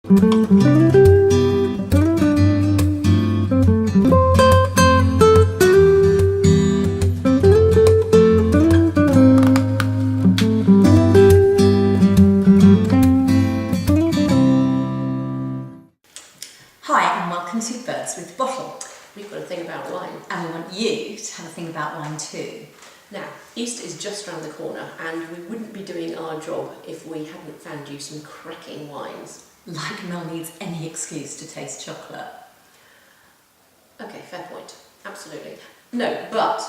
Hi and welcome to Birds with the Bottle. We've got a thing about wine. And we want you to have a thing about wine too. Now, Easter is just around the corner and we wouldn't be doing our job if we hadn't found you some cracking wines. Like Mel needs any excuse to taste chocolate. Okay, fair point. Absolutely. No, but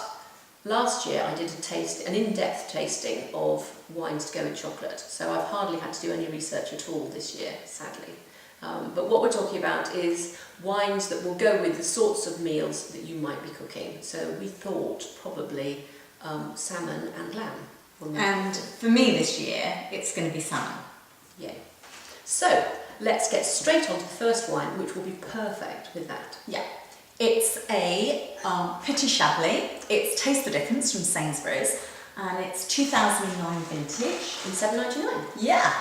last year I did an in-depth tasting of wines to go with chocolate, so I've hardly had to do any research at all this year, sadly. But what we're talking about is wines that will go with the sorts of meals that you might be cooking. So we thought probably salmon and lamb. And for me this year, it's going to be salmon. Yay. So let's get straight on to the first wine, which will be perfect with that. Yeah. It's a Petit Chablis. It's Taste the Difference from Sainsbury's. And it's 2009 vintage. In $7.99. Yeah.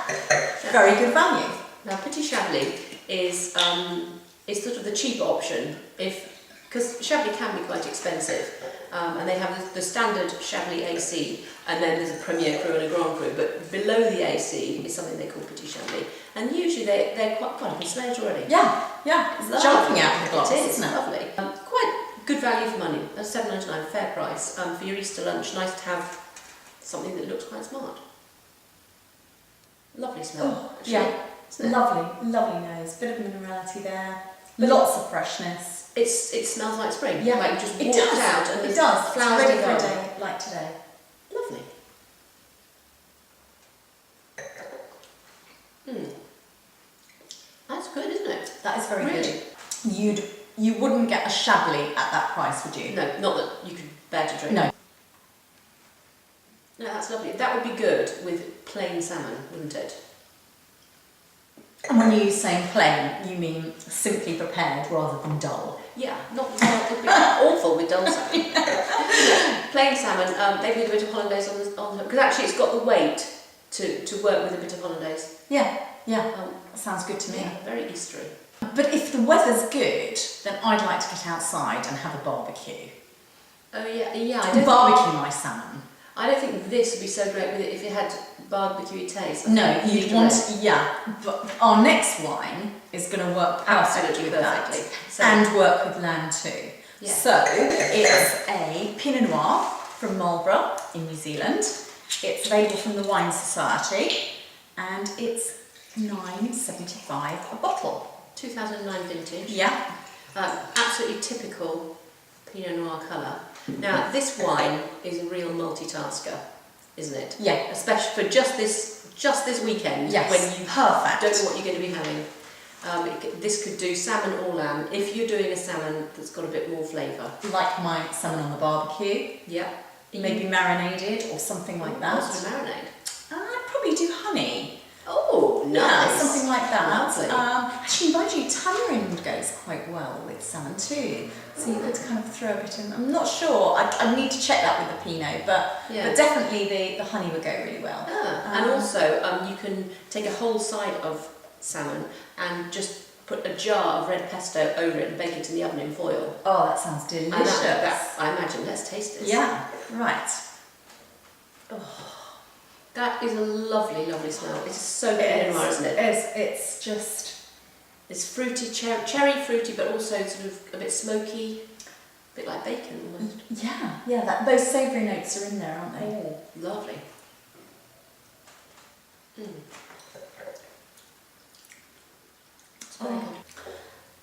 Very good value. Now, Petit Chablis is sort of the cheaper option, because Chablis can be quite expensive, and they have the standard Chablis AC, and then there's a Premier Cru and a Grand Cru, but below the AC is something they call Petit Chablis, and usually they're quite I can smell it already. Yeah, it's jumping out of the glass, it is, isn't it? Lovely. Quite good value for money. That's $7.99, fair price. For your Easter lunch, nice to have something that looks quite smart. Lovely smell. Oh, yeah. Lovely, lovely nose, bit of minerality there, lots of freshness. It smells like spring. Yeah, like you just it walked does. out and it there's does. flowers It's in ready the for a garden. day like today. Lovely. That's good, isn't it? That is very Really? good. You wouldn't get a Chablis at that price, would you? No, not that you could bear to drink. No. No, that's lovely. That would be good with plain salmon, wouldn't it? And when you say plain, you mean simply prepared rather than dull. Yeah, not it would be awful with dull salmon. No, plain salmon. They need a bit of hollandaise on the because actually it's got the weight to work with a bit of hollandaise. Yeah, that sounds good to me. Yeah, very Eastery. But if the weather's good, then I'd like to get outside and have a barbecue. Oh yeah. Barbecue my salmon. I don't think this would be so great with it if it had barbecue taste. No, you'd want, but our next wine is going to work absolutely with perfectly. that and work with lamb too. Yeah. So it's a Pinot Noir from Marlborough in New Zealand. It's available from the Wine Society and it's $9.75 a bottle. 2009 vintage. Yeah. Absolutely typical Pinot Noir colour. Now, this wine is a real multitasker, isn't it? Yeah. Especially for just this weekend, yes. when you Perfect. don't know what you're going to be having. This could do salmon or lamb, if you're doing a salmon that's got a bit more flavour. Like my salmon on the barbecue. Yeah. Maybe marinated or something like that. What's the marinade? I'd probably do honey. Oh, nice. Yeah, something like that. Lovely. Actually, mind you, tamarind goes quite well with salmon too. So you could kind of throw a bit in. I'm not sure. I need to check that with the Pinot, but definitely the honey would go really well. And also, you can take a whole side of salmon and just put a jar of red pesto over it and bake it in the oven in foil. Oh, that sounds delicious. I imagine. Let's taste this. Yeah, right. Oh, that is a lovely, lovely smell. It's so Pinot Noir, isn't it? It's just... It's fruity, cherry fruity, but also sort of a bit smoky, a bit like bacon almost. Yeah, those savoury notes are in there, aren't they? Oh, lovely. It's very good.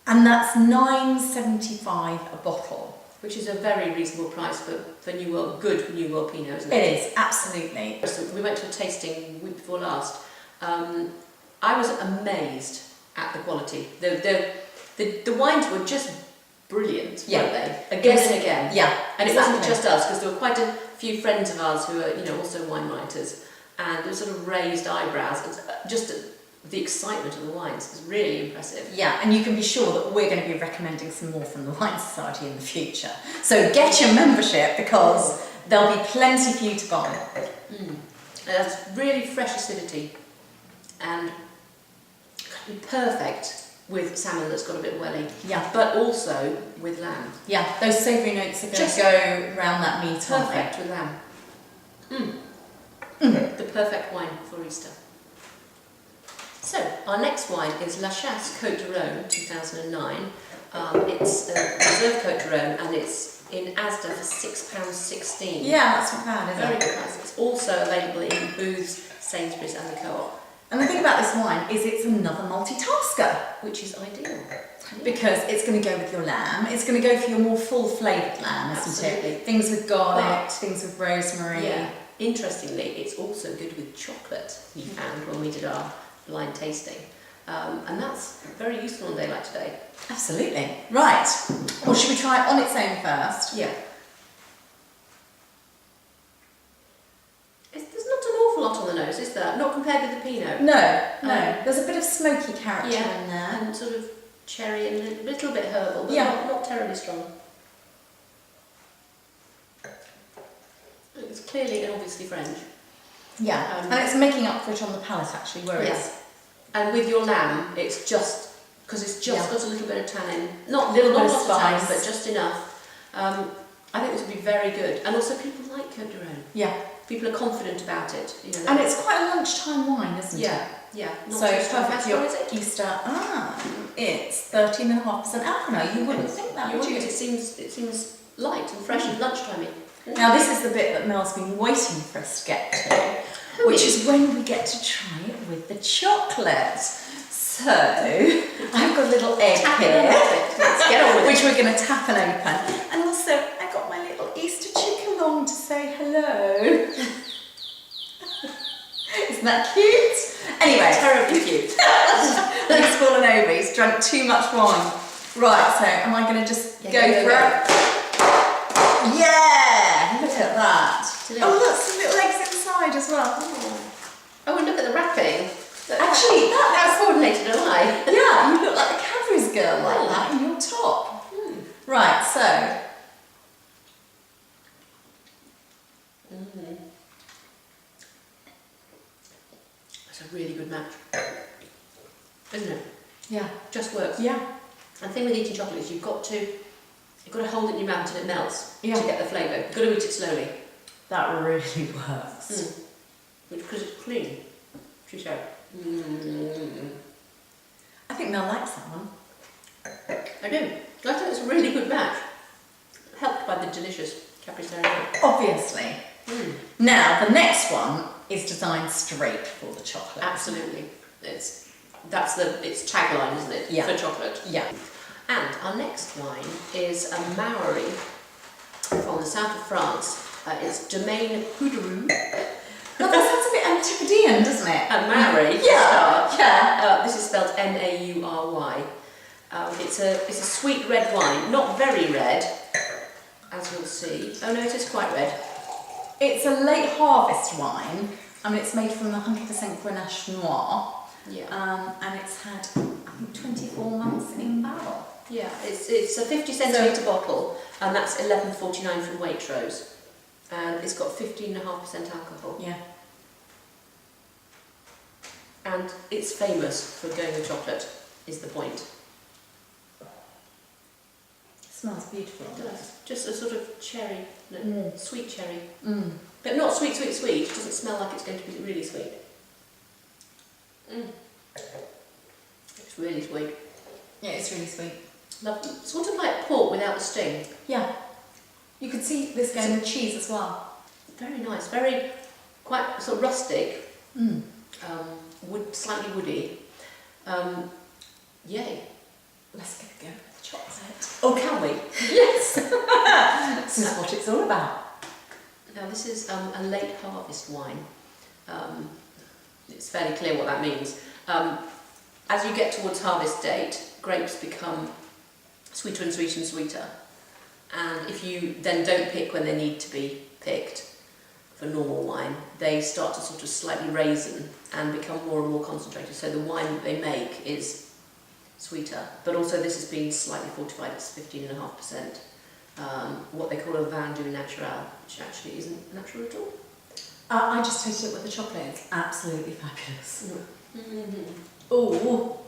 And that's $9.75 a bottle. Which is a very reasonable price for New World, good New World Pinot, isn't it? It is, absolutely. We went to a tasting week before last. I was amazed at the quality. The wines were just brilliant, weren't they? Again and again. Yeah, and it wasn't just us, because there were quite a few friends of ours who are also wine writers, and there were sort of raised eyebrows. Just the excitement of the wines is really impressive. Yeah, and you can be sure that we're going to be recommending some more from the Wine Society in the future. So get your membership because there'll be plenty for you to buy. That's really fresh acidity and Perfect with salmon that's got a bit of welly. Yeah. But also with lamb. Yeah, those savoury notes are going to go around that meat, aren't they? Perfect with lamb. The perfect wine for Easter. So, our next wine is La Chasse Côte de Rhône 2009. It's a reserve Côte de Rhône and it's in Asda for £6.16. Yeah, that's not bad, is Very it? good price. It's also available in Booths, Sainsbury's and the Co-op. And the thing about this wine is it's another multitasker, Which is ideal. because it's going to go with your lamb. It's going to go for your more full-flavoured lamb, isn't Absolutely. it? Things with garlic, things with rosemary. Yeah. Interestingly, it's also good with chocolate, we found when we did our blind tasting. And that's very useful on a day like today. Absolutely. Right. Well, should we try it on its own first? Yeah. There's not an awful lot on the nose, is there? Not compared with the Pinot. No. No. There's a bit of smoky character in there. And sort of cherry and a little bit herbal, but Yeah. not terribly strong. It's clearly and obviously French. Yeah. And it's making up for it on the palate, actually, whereas... Yes. And with your lamb, it's just, because it's just got a little bit of tannin. Not Little not bit of lots of tannin, spice. but just enough. I think this would be very good. And also people like Côte de Rhône. Yeah. People are confident about it. You know. And it's quite a lunchtime wine, isn't it? Yeah. Not So too strong. perfect for How your strong is it? Easter. It's 13.5% alcohol. Now, you wouldn't think that, You would you? wouldn't. It seems light and fresh and lunchtimey. Now, this is the bit that Mel's been waiting for us to get to, which is when we get to try it with the chocolate. So, I've got a little egg Tap it here, on. Let's get on with which it. we're going to tap and open. And also, I got my little Easter chick along to say hello. Isn't that cute? Anyway, Terribly cute. he's fallen over. He's drunk too much wine. Right, so am I going to just go for it? Yeah! Look at that. Oh, look, some little eggs inside as well. Oh, and look at the wrapping. Actually, That's coordinated, am I? yeah, you look like a Cadbury's girl like that in your top. Right, so. That's a really good match. Isn't it? Yeah. Just works. Yeah. And the thing with eating chocolate is you've got to hold it in your mouth until it melts Yeah. to get the flavour. You've got to eat it slowly. That really works. Because it's clean. She said. I think Mel likes that one. I do. I think it's a really good match. Helped by the delicious Capri-Sonne. Obviously. Now, the next one is designed straight for the chocolate. Absolutely. It's tagline, isn't it? Yeah. For chocolate. Yeah. And our next wine is a Maori from the south of France. It's Domaine Pouderou. Now, that sounds a bit Antipodean, doesn't it? A Maori. Yeah. Yeah. This is spelled Naury. It's a sweet red wine, not very red, as you'll see. Oh no, it is quite red. It's a late harvest wine. I mean, it's made from 100% Grenache Noir. Yeah. And it's had, I think, 24 months in barrel. Yeah, it's a 50 centilitre bottle, and that's £11.49 from Waitrose. And it's got 15.5% alcohol. Yeah. And it's famous for going with chocolate, is the point. It smells beautiful. It does. Just a sort of cherry, sweet cherry. Mm. But not sweet, sweet, sweet. It doesn't smell like it's going to be really sweet. It's really sweet. Yeah, it's really sweet. Lovely. Sort of like pork without the sting. Yeah. You could see this going with cheese as well. Very nice. Very, quite sort of rustic. Mm. Slightly woody. Yay. Let's get a go with the chocolate. Oh, can we? Yes! This is what it's all about. Now this is a late harvest wine. It's fairly clear what that means. As you get towards harvest date, grapes become sweeter and sweeter and sweeter. And if you then don't pick when they need to be picked for normal wine, they start to sort of slightly raisin and become more and more concentrated. So the wine that they make is sweeter, but also this has been slightly fortified. It's 15.5%. What they call a vin doux naturel, which actually isn't natural at all. I just tasted it with the chocolate. It's absolutely fabulous. Oh,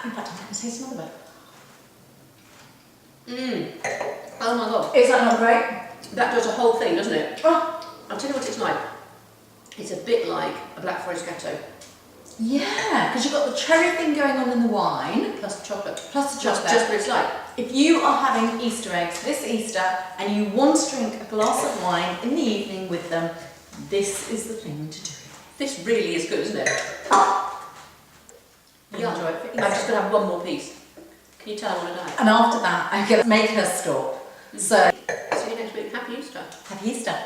In fact, I'm going to taste another bit. Mmm. Oh my god. Is that not great? That does a whole thing, doesn't it? Oh, I'll tell you what it's like. It's a bit like a Black Forest Gâteau. yeah, because you've got the cherry thing going on in the wine, Plus the chocolate. plus the Just chocolate. what it's like. If you are having Easter eggs this Easter and you want to drink a glass of wine in the evening with them, this is the thing to do. This really is good, isn't it? You enjoy it for Easter. I'm just going to have one more piece. Can you tell I'm on a diet? And after that, I'm going to make her stop. So, See you next week. Happy Easter. happy Easter.